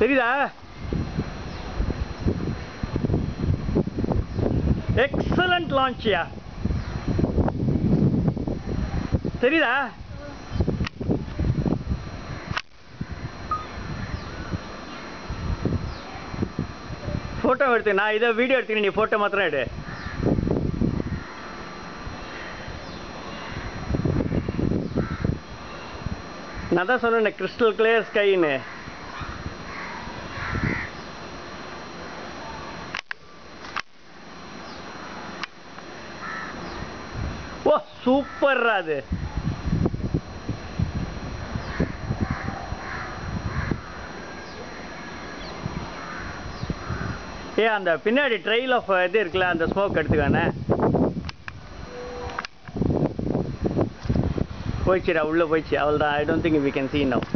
தெரியுதா? எக்ஸலண்ட் லான்ச்சியா, தெரியுதா? ஃபோட்டோ எடுத்து நான் இதை வீடியோ எடுத்துக்கிறேன், நீ ஃபோட்டோ மாத்திரம் எடு. நான் தான் சொன்னேன் கிறிஸ்டல் கிளியர் ஸ்கைன்னு. ஓ சூப்பர்ரா அது. அந்த பின்னாடி ட்ரெயில் ஆஃப் இது இருக்குல்ல, அந்த ஸ்மோக் எடுத்துக்கானே போயிடுச்சுடா, உள்ளே போயிடுச்சு. அவள் தான். I don't think we can see now.